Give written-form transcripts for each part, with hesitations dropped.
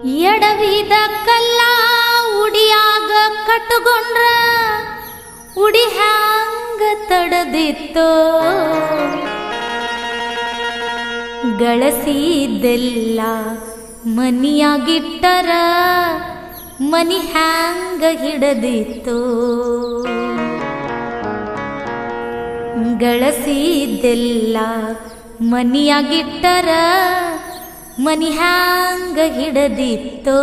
ಎಡವಿದ ಕಲ್ಲ ಉಡಿಯಾಗ ಕಟ್ಟುಕೊಂಡ್ರ ಉಡಿ ಹ್ಯಾಂಗ ತಡದಿತ್ತೋ ಗಳಸಿದ್ದೆಲ್ಲ ಮನಿಯಾಗಿಟ್ಟರ ಮನಿ ಹ್ಯಾಂಗ ಹಿಡದಿತ್ತೋ ಗಳಸಿದ್ದೆಲ್ಲ ಮನಿಯಾಗಿಟ್ಟರ ಮನಿ ಹ್ಯಾಂಗ ಹಿಡದಿತ್ತೋ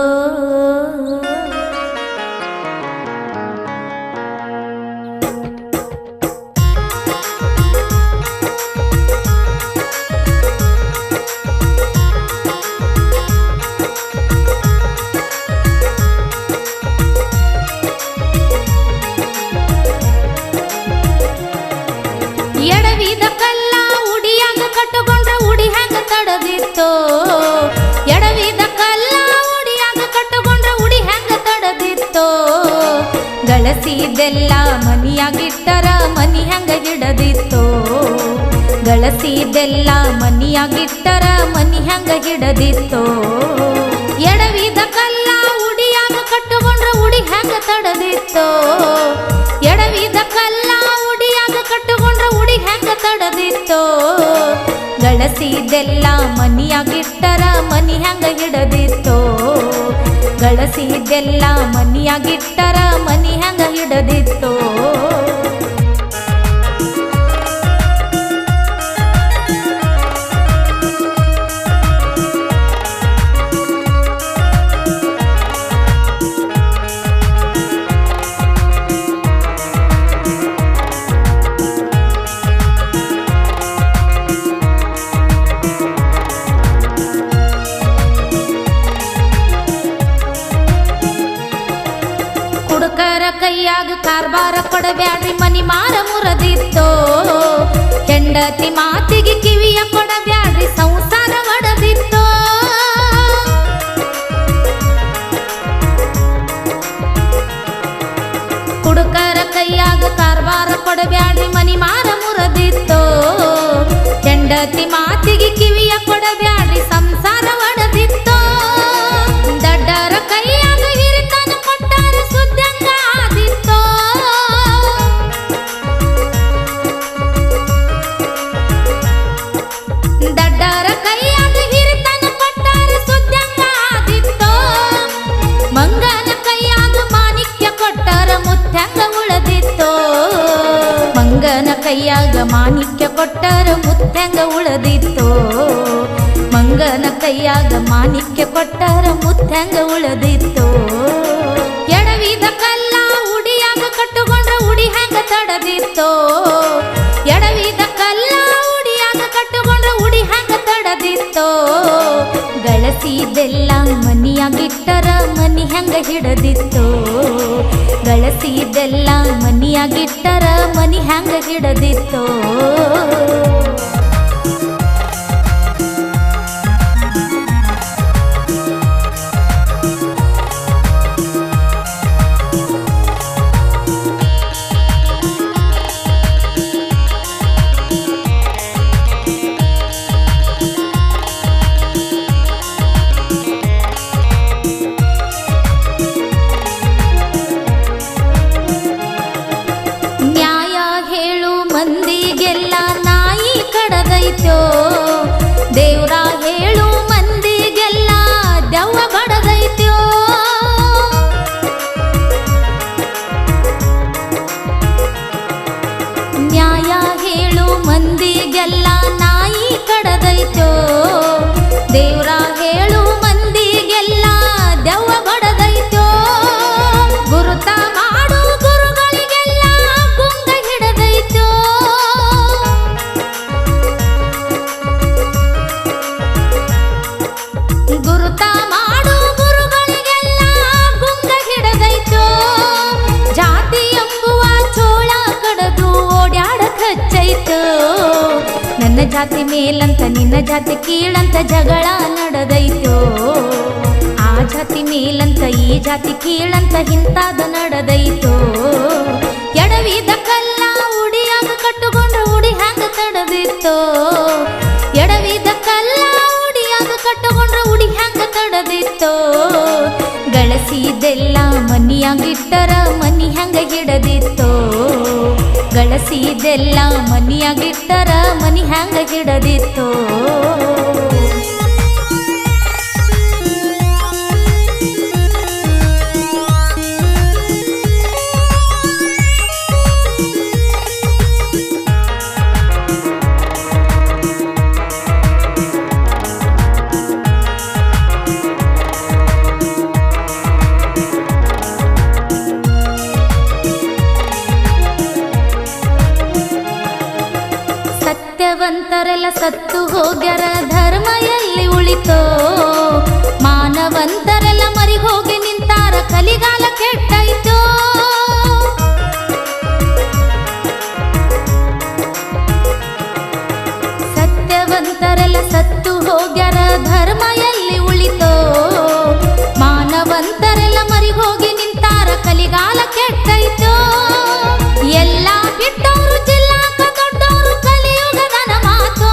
ಎಡವಿದ ಕಲ್ಲ ಉಡಿಯಾಗ ಕಟ್ಟುಕೊಂಡ್ರ ಉಡಿ ಹ್ಯಾಂಗ ತಡದಿತ್ತೋ ಎಡವಿದ ಕಲ್ಲ ಉಡಿಯಾಗ ಕಟ್ಟುಕೊಂಡ್ರ ಉಡಿ ಹ್ಯಾಂಗ ತಡದಿತ್ತೋ ಗಳಸಿದೆಲ್ಲ ಮನಿಯಾಗಿಟ್ಟರ ಮನಿ ಹ್ಯಾಂಗ ಹಿಡದಿತ್ತೋ ಗಳಸಿದೆಲ್ಲ ಮನಿಯಾಗಿಟ್ಟರ ಮನಿ ಹ್ಯಾಂಗ ಹಿಡದಿತ್ತೋ ಎಡವಿದ ಕಲ್ಲ ಉಡಿಯಾಗ ಕಟ್ಟುಕೊಂಡ್ರ ಉಡಿ ಹ್ಯಾಂಗ ತಡದಿತ್ತೋ ಎಡವಿದ ಕಲ್ಲ ಉಡಿಯಾಗ ಕಟ್ಟುಕೊಂಡ್ರ ಉಡಿ ಹ್ಯಾಂಗ ತಡದಿತ್ತೋ ಗಳಸಿದೆಲ್ಲ ಮನಿಯಾಗಿಟ್ಟರ ಮನಿ ಹ್ಯಾಂಗ ಹಿಡದಿತ್ತೋ ಗಳಸಿದೆಲ್ಲ ಮನಿಯಾಗಿಟ್ಟರ ಮನಿ ಹ್ಯಾಂಗ ಹಿಡದಿತ್ತೋ ಕುಡುಕರ ಕೈಯಾಗ ಕಾರ್ಬಾರ ಕೊಡಬ್ಯಾಡ್ರಿ ಮನಿ ಮಾರ ಮುರದಿತ್ತೋ ಹೆಂಡತಿ ಮಾತಿಗೆ ಕಿವಿಯ ಕೊಡಬ್ಯಾಡ್ರಿ ಸಂಸಾರ ಒಡದಿತ್ತೋ ಕುಡುಕರ ಕೈಯಾಗ ಕಾರ್ಬಾರ ಕೊಡಬ್ಯಾಡ್ರಿ ಮನಿ ಮಾರ ಮುರದಿತ್ತೋ ಹೆಂಡತಿ ಮಾತಿಗೆ ಕಿವಿಯ ಕೊಡಬ್ಯಾಡ್ರಿ ಸಂಸಾರ ಒಡದಿತ್ತೋ ದಡ್ಡರ ಕೈಯಾಗ ಹಿರಿತನ ಕೊಟ್ಟಾರ ಸುದ್ದಂಗ ಆದಿತ್ತೋ ದಡ್ಡರ ಕೈಯಾಗ ಹಿರಿತನ ಕೊಟ್ಟಾರ ಸುದ್ದಂಗ ಆದಿತ್ತೋ ಮಂಗನ ಕೈಯಾಗ ಮಾಣಿಕ್ಯ ಕೊಟ್ಟಾರ ಮುತ್ಯಂಗ ಉಳದಿತ್ತೋ ಮಂಗನ ಕೈಯಾಗ ಮಾಣಿಕ್ಯ ಕೊಟ್ಟಾರ ಮುತ್ಯಂಗ ಉಳದಿತ್ತೋ ಮಂಗನ ಕೈಯಾಗ ಮಾಣಿಕ್ಯ ಕೊಟ್ಟಾರ ಮುತ್ಯಂಗ ಉಳದಿತ್ತೋ ಎಡವಿದ ಕಲ್ಲ ಉಡಿಯಾಗ ಕಟ್ಟುಕೊಂಡ್ರ ಉಡಿ ಹ್ಯಾಂಗ ತಡದಿತ್ತೋ ಎಡವಿದ ಕಲ್ಲ ಉಡಿಯಾಗ ಕಟ್ಟುಕೊಂಡ್ರ ಉಡಿ ಹ್ಯಾಂಗ ತಡದಿತ್ತೋ ಗಳಸಿದೆಲ್ಲ ಮನಿಯಾಗಿಟ್ಟರ ಮನಿ ಹ್ಯಾಂಗ ಹಿಡದಿತ್ತೋ ಗಳಸಿದೆಲ್ಲ ಮನಿಯಾಗಿಟ್ಟರ ಮನಿ ಹ್ಯಾಂಗ ಹಿಡದಿತ್ತೋ ನ್ಯಾಯ ಹೇಳು ಮಂದಿಗೆಲ್ಲ ನಾಯಿ ಕಡದೈತೋ ದೇವ್ರ ಹೇಳು ಮಂದಿಗೆಲ್ಲ ದೆವ್ವ ಬಡದೈತೋ ನ್ಯಾಯ ಹೇಳು ಮಂದಿಗೆಲ್ಲ ನಾಯಿ ಕಡದೈತೋ ದೇವ್ರ ಹೇಳು ಮಂದಿಗೆಲ್ಲ ದೆವ್ವ ಬಡದೈತೋ ಗುರುತ ಮಾಡು ಗುರುಗಳಿಗೆಲ್ಲ ಗುಂಗ ಹಿಡದೈತೋ ಗುರುತ ಮಾಡು ಗುರುಗಳಿಗೆಲ್ಲ ಗುಂಗ ಹಿಡದೈತೋ ಜಾತಿ ಎಂಬುವ ಚೋಳ ಕಡದು ಓಡ್ಯಾಡ ಕಚ್ಚೈತೋ ನನ್ನ ಜಾತಿ ಮೇಲಂತ ನಿನ್ನ ಜಾತಿ ಕೀಳಂತ ಜಗಳ ನಡೆದೈತೋ ಆ ಜಾತಿ ಮೇಲಂತ ಈ ಜಾತಿ ಕೀಳಂತ ಹಿಂತಾದ ನಡೆದೈತೋ ಎಡವಿದ ಕಲ್ಲ ಉಡಿಯಾಗ ಕಟ್ಟುಕೊಂಡ್ರ ಉಡಿ ಹ್ಯಾಂಗ ತಡದಿತ್ತೋ ಎಡವಿದ ಕಲ್ಲ ಉಡಿಯಾಗ ಕಟ್ಟುಕೊಂಡ್ರ ಉಡಿ ಹ್ಯಾಂಗ ತಡದಿತ್ತೋ ಗಳಿಸಿದೆಲ್ಲ ಮನಿಯಾಗಿಟ್ಟರ ಮನಿ ಹ್ಯಾಂಗ ಹಿಡದಿತ್ತೋ. ಸತ್ಯವಂತರೆಲ್ಲ ಸತ್ತು ಹೋಗ್ಯಾರ ಧರ್ಮ ಎಲ್ಲಿ ಉಳಿತೋ. ಮಾನವಂತರೆಲ್ಲ ಮರಿ ಹೋಗಿ ನಿಂತಾರ ಕಲಿಗಾಲ ಕೆಟ್ಟಾಯ್ತೋ. ಸತ್ಯವಂತರೆಲ್ಲ ಸತ್ತು ಹೋಗ್ಯಾರ ಧರ್ಮ ಎಲ್ಲಿ ಉಳಿತೋ. ಮಾನವಂತರೆಲ್ಲ ಮರಿ ಹೋಗಿ ನಿಂತಾರ ಕಲಿಗಾಲ ಕೆಟ್ಟಾಯ್ತೋ. ಎಲ್ಲ ಬಿಟ್ಟವರು ಜಿಲ್ಲಾಕ ದೊಡ್ಡವರು ಕಲಿಯುಗದನ ಮಾತೋ.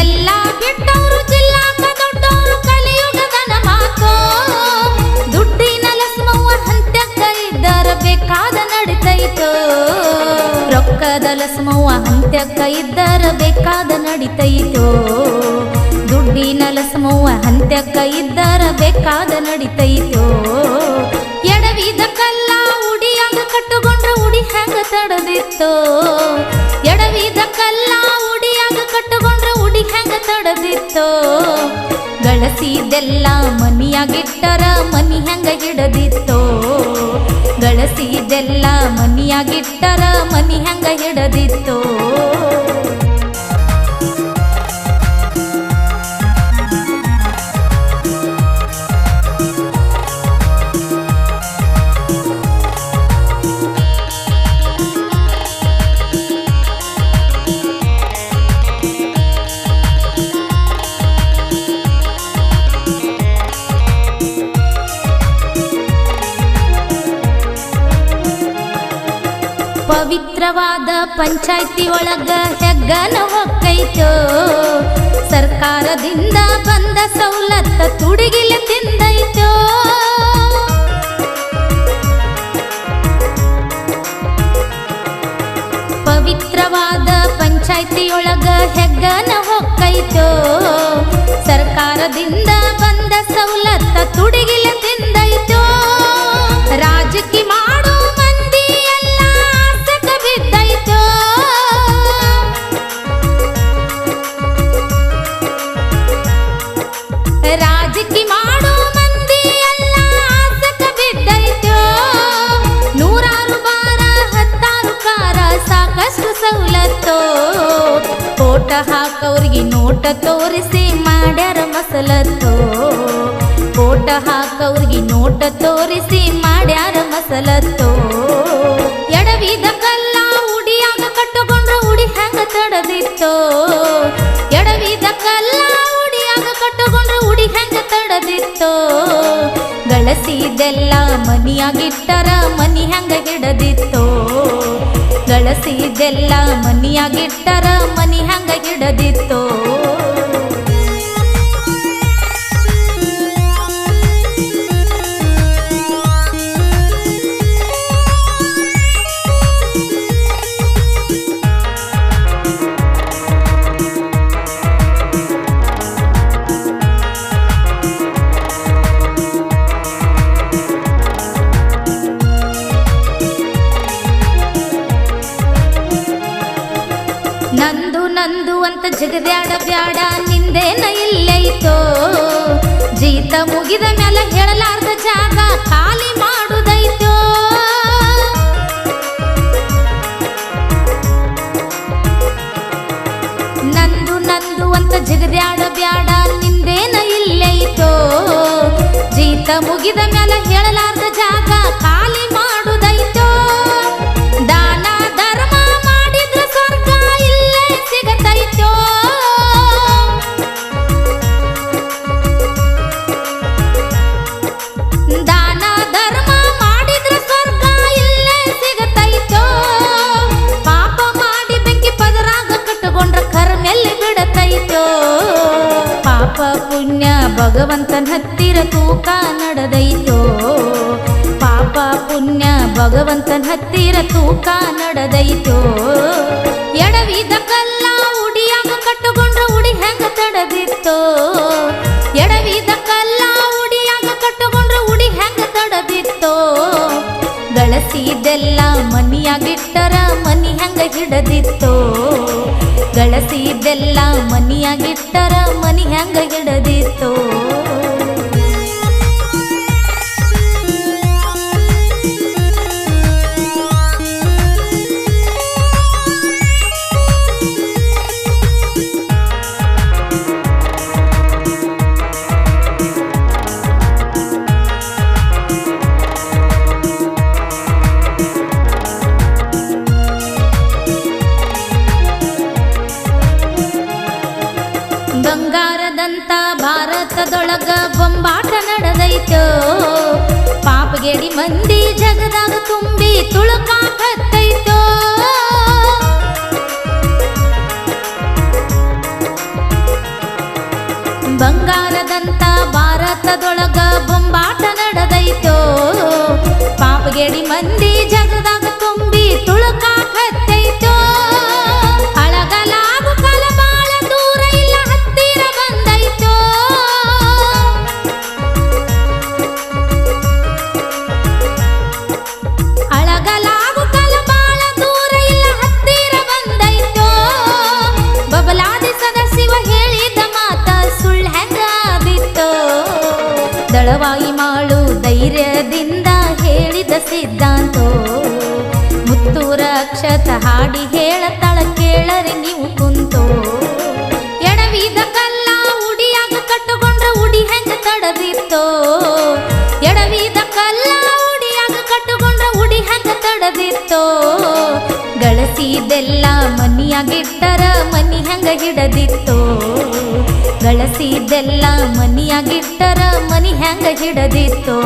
ಎಲ್ಲ ಬಿಟ್ಟವರು ಜಿಲ್ಲಾಕ ದೊಡ್ಡವರು ಕಲಿಯುಗದನ ಮಾತೋ. ದುಡ್ಡಿನ ಲಸ್ಮವ್ವ ಹಂತ್ಯಕ್ಕ ಇದ್ದರ ಬೇಕಾದ ನಡಿತೈತೋ. ರೊಕ್ಕದ ಲಸ್ಮವ್ವ ಹಂತ್ಯಕ್ಕ ಇದ್ದರ ಬೇಕಾದ ನಡಿತೈತೋ. ದುಡ್ಡಿನ ಲಸ್ಮವ್ವ ಹಂತ್ಯಕ್ಕ ಇದ್ದರ ಬೇಕಾದ ನಡಿತೈತೋ. ಎಡವಿದ ಕಲ್ಲ ಉಡಿಯಾಗ ಕಟ್ಟುಕೊಂಡ್ರ ಉಡಿ ಹೆಂಗ ತಡದಿತ್ತೋ. ಎಡವಿದ ಕಲ್ಲ ಉಡಿಯಾಗ ಕಟ್ಟುಕೊಂಡ್ರ ಉಡಿ ಹೆಂಗ ತಡದಿತ್ತೋ. ಗಳಿಸಿದೆಲ್ಲ ಮನಿಯಾಗಿಟ್ಟರ ಮನಿ ಹೆಂಗ ಹಿಡದಿತ್ತೋ. ಗಳಿಸಿದೆಲ್ಲ ಮನಿಯಾಗಿಟ್ಟರ ಮನಿ ಹೆಂಗ ಹಿಡದಿತ್ತೋ. ಪವಿತ್ರವಾದ ಪಂಚಾಯ್ತಿ ಒಳಗ ಹೆಗ್ಗನ ಹೊಕ್ಕೈತೋ. ಸರ್ಕಾರದಿಂದ ಬಂದ ಸವಲತ್ತ ತುಡಿಗಿಲೆ ತಿಂದೈತೋ. ಪವಿತ್ರವಾದ ಪಂಚಾಯ್ತಿಯೊಳಗ ಹೆಗ್ಗನ ಹೊಕ್ಕೈತೋ. ಸರ್ಕಾರದಿಂದ ಬಂದ ಸವಲತ್ತ ತುಡಿಗಿಲೆ ತಿಂದೈತೋ. ರಾಜಕೀಯ ಮಾಡೋ ಮಂದಿ ಎಲ್ಲ ಆಸಕ ಬಿದ್ದೈತೋ. ರಾಜಕೀಯ ಮಾಡೋ ಮಂದಿ ಎಲ್ಲ ಆಸಕ ಬಿದ್ದೈತೋ. ನೂರಾರು ಬಾರ ಹತ್ತಾರು ಕಾರ ಸಾಕಷ್ಟು ಸವಲತ್ತೋ. ಓಟ ಹಾಕವ್ರಿಗೆ ನೋಟ ತೋರಿಸಿ ಮಾಡ್ಯಾರ ಮಸಲತ್ತೋ. ಓಟ ಹಾಕವ್ರಿಗೆ ನೋಟ ತೋರಿಸಿ ಮಾಡ್ಯಾರ ಮಸಲತ್ತೋ. ಎಡವಿದ ಕಲ್ಲ ಉಡಿಯಾಗ ಕಟ್ಟುಕೊಂಡ್ರ ಉಡಿ ಹೆಂಗ ತಡದಿತ್ತೋ. ಎಡವಿದ ಕಲ್ಲ ಉಡಿಯಾಗ ಕಟ್ಟುಕೊಂಡ್ರ ಉಡಿ ಹೆಂಗ ತಡದಿತ್ತೋ. ಗಳಿಸಿದೆಲ್ಲ ಮನಿಯಾಗಿಟ್ಟರ ಮನಿ ಹೆಂಗ ಹಿಡದಿತ್ತೋ. ಗಳಿಸಿದೆಲ್ಲ ಮನಿಯಾಗಿಟ್ಟರ ಮನಿ ಹೆಂಗ ಹಿಡದಿತ್ತೋ. ನಂದು ನಂದು ಅಂತ ಜಗದ್ಯಾಡ ಬ್ಯಾಡ ನಿಂದೇನ ಇಲ್ಲೈತೋ. ಜೀತ ಮುಗಿದ ಮೇಲೆ ಹೇಳಲಾರ್ದ ಜಾಗ ಖಾಲಿ ಮಾಡುದೈತೋ. ನಂದು ನಂದು ಅಂತ ಜಗದ್ಯಾಡ ಬ್ಯಾಡ ನಿಂದೇನ ಇಲ್ಲೈತೋ. ಜೀತ ಮುಗಿದ ಮೇಲೆ ಹೇಳಲಾರ್ದ ಜಾಗ ಖಾಲಿ ಮಾಡುದೈತೋ. ದಾನ ಧರ್ಮ ಮಾಡಿದ್ರ ಸ್ವರ್ಗ ಇಲ್ಲೇ ಸಿಗತೈತೋ. ದಾನ ಧರ್ಮ ಮಾಡಿದ್ರ ಸ್ವರ್ಗ ಇಲ್ಲೇ ಸಿಗತೈತೋ. ಪಾಪ ಮಾಡಿ ಬೆಂಕಿ ಪದರಾಗ ಕಟ್ಟುಕೊಂಡ್ರ ಕರ್ಮೆಲ್ಲಿ ಬಿಡತೈತೋ. ಭಗವಂತನ ಹತ್ತಿರ ತೂಕ ನಡೆದೈತೋ ಪಾಪ ಪುಣ್ಯ ಭಗವಂತನ ಹತ್ತಿರ ತೂಕ ನಡೆದೈತೋ ಎಡವಿದ ಕಲ್ಲ ಉಡಿಯಾಗ ಕಟ್ಟುಕೊಂಡ್ರ ಉಡಿ ಹೆಂಗ ತಡದಿತ್ತೋ ಎಡವಿದ ಕಲ್ಲ ಉಡಿಯಾಗ ಕಟ್ಟುಕೊಂಡ್ರ ಉಡಿ ಹೆಂಗ ತಡದಿತ್ತೋ ಗಳಸಿದೆಲ್ಲ ಮನಿಯಾಗಿಟ್ಟರ ಮನಿ ಹೆಂಗ ಹಿಡದಿತ್ತೋ ಗಳಸಿದೆಲ್ಲ ಮನಿಯಾಗಿಟ್ಟರ ಮನಿ ಹೆಂಗ ಹಿಡದಿತ್ತೋ ಬಂಗಾರದಂತ ಭಾರತದೊಳಗ ಬೊಂಬಾಟ ನಡೆದೈತೋ ಪಾಪಗೇಡಿ ಮಂದಿ ಜಗದಾಗ ತುಂಬಿ ತುಳುಕಾಕತ್ತೈತೋ ಬಂಗಾರದಂತ ಭಾರತದೊಳಗ ಬೊಂಬಾಟ ನಡೆದೈತೋ ಪಾಪಗೇಡಿ ಮಂದಿ ಜಗದಾಗ ತುಂಬಿ ತುಳುಕಾಕತ್ತೈತೋ ಅಳಗಲಾಗು ಕಲಬಾಳ ದೂರ ಇಲ್ಲ ಹತ್ತಿರ ಬಂದೈತೋ ಅಳಗಲಾಗು ಕಲಬಾಳ ದೂರ ಇಲ್ಲ ಹತ್ತಿರ ಬಂದೈತೋ ಬಬಲಾದಿ ಸದಾಶಿವ ಹೇಳಿದ ಮಾತ ಸುಳ್ಳು ಹೆಂಗಾದಿತ್ತೋ ದಳವಾಯಿ ಮಾಡು ಧೈರ್ಯದಿಂದ ಹೇಳಿದ ಸಿದ್ಧಾಂತೋ ಮುತ್ತೂರ ಅಕ್ಷತ ಹಾಡಿ ಹೇಳತಳ ಕೇಳರಿ ನೀವು ಕುಂತೋ ಎಡವಿದ ಕಲ್ಲ ಉಡಿಯಾಗ ಕಟ್ಟುಕೊಂಡ್ರ ಉಡಿ ಹೆಂಗ ತಡದಿತ್ತೋ ಎಡವಿದ ಕಲ್ಲ ಉಡಿಯಾಗ ಕಟ್ಟುಕೊಂಡ್ರ ಉಡಿ ಹೆಂಗ ತಡದಿತ್ತೋ ಗಳಸಿದೆಲ್ಲ ಮನಿಯಾಗಿಟ್ಟರ ಮನಿ ಹೆಂಗ ಹಿಡದಿತ್ತೋ ಗಳಸಿದೆಲ್ಲ ಮನಿಯಾಗಿಟ್ಟರ ಮನಿ ಹೆಂಗ ಹಿಡದಿತ್ತೋ